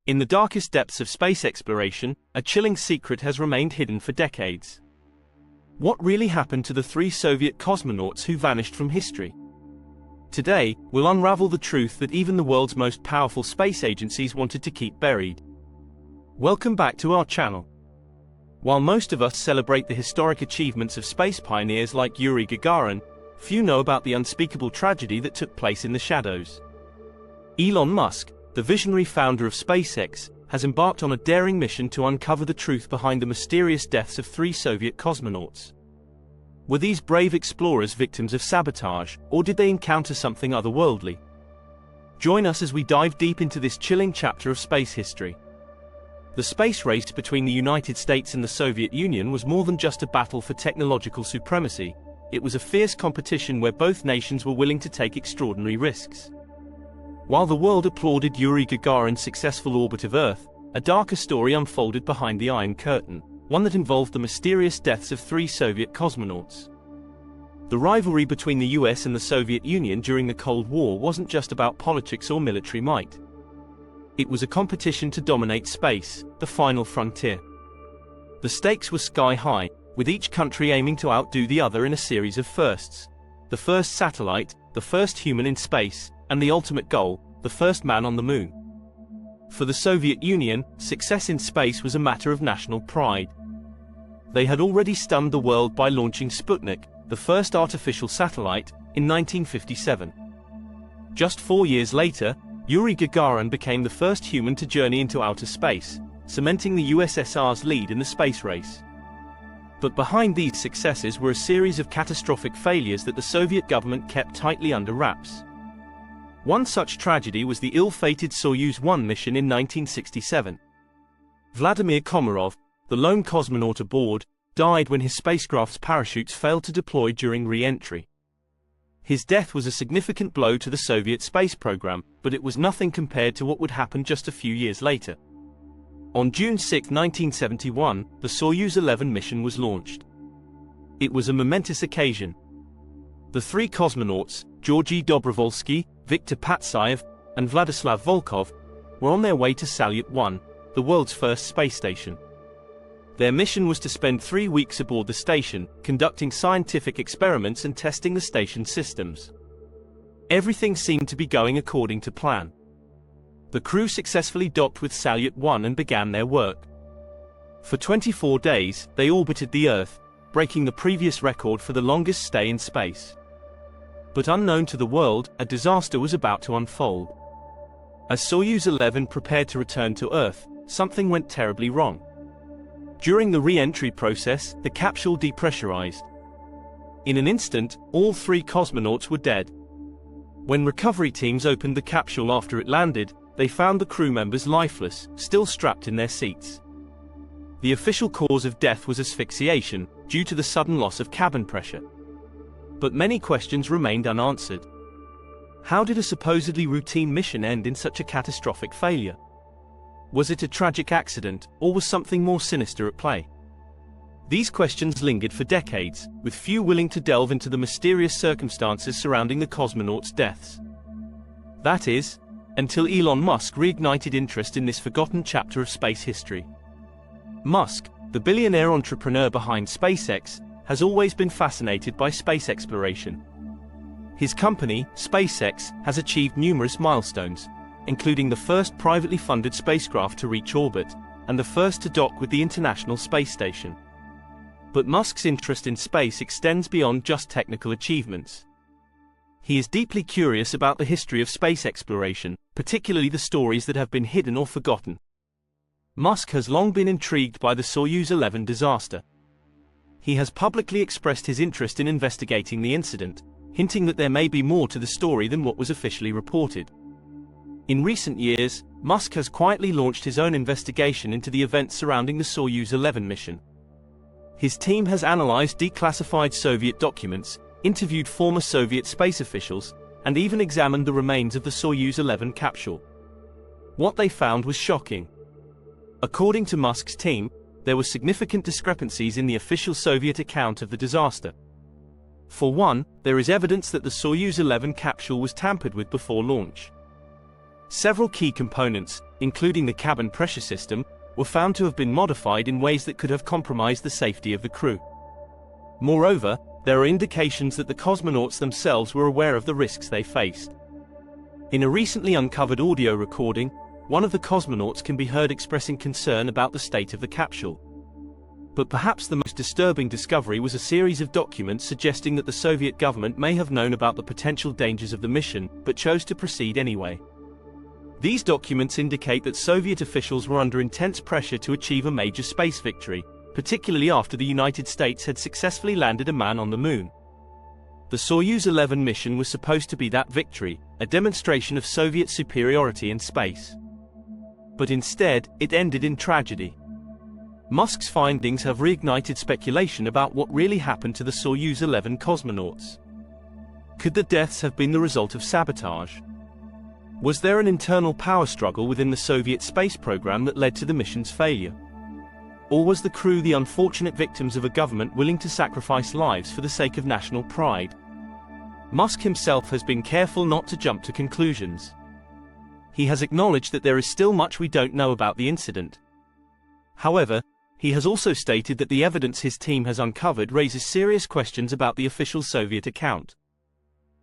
In the darkest depths of space exploration, a chilling secret has remained hidden for decades. What really happened to the 3 Soviet cosmonauts who vanished from history? Today, we'll unravel the truth that even the world's most powerful space agencies wanted to keep buried. Welcome back to our channel. While most of us celebrate the historic achievements of space pioneers like Yuri Gagarin, few know about the unspeakable tragedy that took place in the shadows. Elon Musk, the visionary founder of SpaceX, has embarked on a daring mission to uncover the truth behind the mysterious deaths of 3 Soviet cosmonauts. Were these brave explorers victims of sabotage, or did they encounter something otherworldly? Join us as we dive deep into this chilling chapter of space history. The space race between the United States and the Soviet Union was more than just a battle for technological supremacy. It was a fierce competition where both nations were willing to take extraordinary risks. While the world applauded Yuri Gagarin's successful orbit of Earth, a darker story unfolded behind the Iron Curtain, one that involved the mysterious deaths of 3 Soviet cosmonauts. The rivalry between the US and the Soviet Union during the Cold War wasn't just about politics or military might. It was a competition to dominate space, the final frontier. The stakes were sky high, with each country aiming to outdo the other in a series of firsts. The first satellite, the first human in space, and the ultimate goal, the first man on the moon. For the Soviet Union, success in space was a matter of national pride. They had already stunned the world by launching Sputnik, the first artificial satellite, in 1957. Just 4 years later, Yuri Gagarin became the first human to journey into outer space, cementing the USSR's lead in the space race. But behind these successes were a series of catastrophic failures that the Soviet government kept tightly under wraps. One such tragedy was the ill-fated Soyuz 1 mission in 1967. Vladimir Komarov, the lone cosmonaut aboard, died when his spacecraft's parachutes failed to deploy during re-entry. His death was a significant blow to the Soviet space program, but it was nothing compared to what would happen just a few years later. On June 6, 1971, the Soyuz 11 mission was launched. It was a momentous occasion. The 3 cosmonauts, Georgy Dobrovolsky, Viktor Patsayev, and Vladislav Volkov, were on their way to Salyut 1, the world's first space station. Their mission was to spend 3 weeks aboard the station, conducting scientific experiments and testing the station's systems. Everything seemed to be going according to plan. The crew successfully docked with Salyut 1 and began their work. For 24 days, they orbited the Earth, breaking the previous record for the longest stay in space. But unknown to the world, a disaster was about to unfold. As Soyuz 11 prepared to return to Earth, something went terribly wrong. During the re-entry process, the capsule depressurized. In an instant, all 3 cosmonauts were dead. When recovery teams opened the capsule after it landed, they found the crew members lifeless, still strapped in their seats. The official cause of death was asphyxiation, due to the sudden loss of cabin pressure. But many questions remained unanswered. How did a supposedly routine mission end in such a catastrophic failure? Was it a tragic accident, or was something more sinister at play? These questions lingered for decades, with few willing to delve into the mysterious circumstances surrounding the cosmonauts' deaths. That is, until Elon Musk reignited interest in this forgotten chapter of space history. Musk, the billionaire entrepreneur behind SpaceX, has always been fascinated by space exploration. His company, SpaceX, has achieved numerous milestones, including the first privately funded spacecraft to reach orbit, and the first to dock with the International Space Station. But Musk's interest in space extends beyond just technical achievements. He is deeply curious about the history of space exploration, particularly the stories that have been hidden or forgotten. Musk has long been intrigued by the Soyuz 11 disaster. He has publicly expressed his interest in investigating the incident, hinting that there may be more to the story than what was officially reported. In recent years, Musk has quietly launched his own investigation into the events surrounding the Soyuz 11 mission. His team has analyzed declassified Soviet documents, interviewed former Soviet space officials, and even examined the remains of the Soyuz 11 capsule. What they found was shocking. According to Musk's team, there were significant discrepancies in the official Soviet account of the disaster. For one, there is evidence that the Soyuz 11 capsule was tampered with before launch. Several key components, including the cabin pressure system, were found to have been modified in ways that could have compromised the safety of the crew. Moreover, there are indications that the cosmonauts themselves were aware of the risks they faced. In a recently uncovered audio recording, one of the cosmonauts can be heard expressing concern about the state of the capsule. But perhaps the most disturbing discovery was a series of documents suggesting that the Soviet government may have known about the potential dangers of the mission, but chose to proceed anyway. These documents indicate that Soviet officials were under intense pressure to achieve a major space victory, particularly after the United States had successfully landed a man on the moon. The Soyuz 11 mission was supposed to be that victory, a demonstration of Soviet superiority in space. But instead, it ended in tragedy. Musk's findings have reignited speculation about what really happened to the Soyuz 11 cosmonauts. Could the deaths have been the result of sabotage? Was there an internal power struggle within the Soviet space program that led to the mission's failure? Or was the crew the unfortunate victims of a government willing to sacrifice lives for the sake of national pride? Musk himself has been careful not to jump to conclusions. He has acknowledged that there is still much we don't know about the incident. However, he has also stated that the evidence his team has uncovered raises serious questions about the official Soviet account.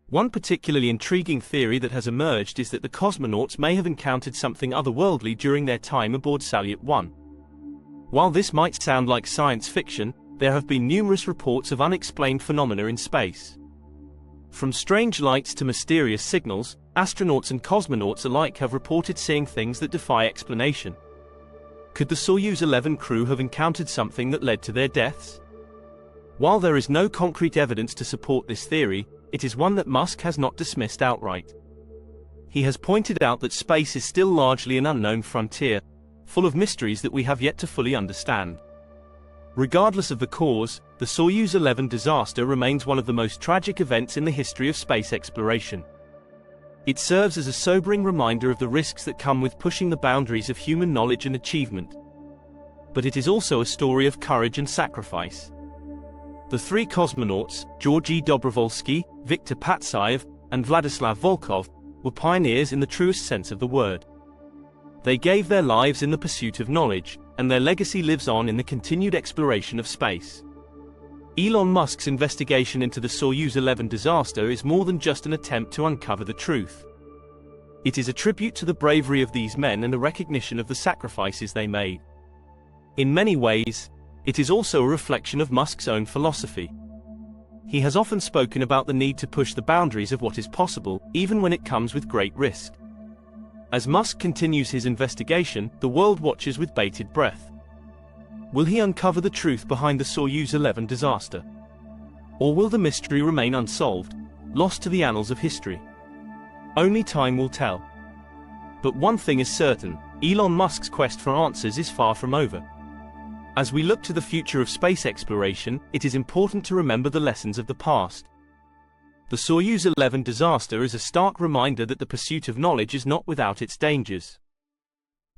One particularly intriguing theory that has emerged is that the cosmonauts may have encountered something otherworldly during their time aboard Salyut 1. While this might sound like science fiction, there have been numerous reports of unexplained phenomena in space. From strange lights to mysterious signals, astronauts and cosmonauts alike have reported seeing things that defy explanation. Could the Soyuz 11 crew have encountered something that led to their deaths? While there is no concrete evidence to support this theory, it is one that Musk has not dismissed outright. He has pointed out that space is still largely an unknown frontier, full of mysteries that we have yet to fully understand. Regardless of the cause, the Soyuz 11 disaster remains one of the most tragic events in the history of space exploration. It serves as a sobering reminder of the risks that come with pushing the boundaries of human knowledge and achievement. But it is also a story of courage and sacrifice. The three cosmonauts, Georgy Dobrovolsky, Viktor Patsayev, and Vladislav Volkov, were pioneers in the truest sense of the word. They gave their lives in the pursuit of knowledge, and their legacy lives on in the continued exploration of space. Elon Musk's investigation into the Soyuz 11 disaster is more than just an attempt to uncover the truth. It is a tribute to the bravery of these men and a recognition of the sacrifices they made. In many ways, it is also a reflection of Musk's own philosophy. He has often spoken about the need to push the boundaries of what is possible, even when it comes with great risk. As Musk continues his investigation, the world watches with bated breath. Will he uncover the truth behind the Soyuz 11 disaster? Or will the mystery remain unsolved, lost to the annals of history? Only time will tell. But one thing is certain, Elon Musk's quest for answers is far from over. As we look to the future of space exploration, it is important to remember the lessons of the past. The Soyuz 11 disaster is a stark reminder that the pursuit of knowledge is not without its dangers.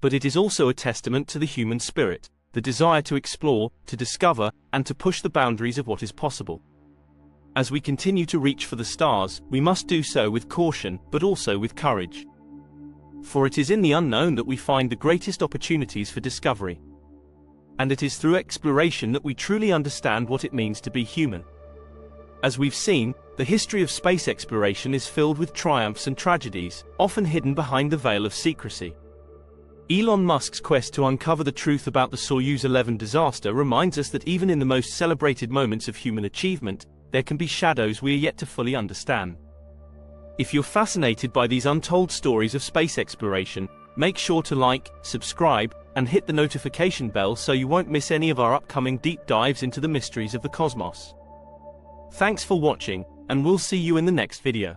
But it is also a testament to the human spirit, the desire to explore, to discover, and to push the boundaries of what is possible. As we continue to reach for the stars, we must do so with caution, but also with courage. For it is in the unknown that we find the greatest opportunities for discovery. And it is through exploration that we truly understand what it means to be human. As we've seen, the history of space exploration is filled with triumphs and tragedies, often hidden behind the veil of secrecy. Elon Musk's quest to uncover the truth about the Soyuz 11 disaster reminds us that even in the most celebrated moments of human achievement, there can be shadows we are yet to fully understand. If you're fascinated by these untold stories of space exploration, make sure to like, subscribe, and hit the notification bell so you won't miss any of our upcoming deep dives into the mysteries of the cosmos. Thanks for watching, and we'll see you in the next video.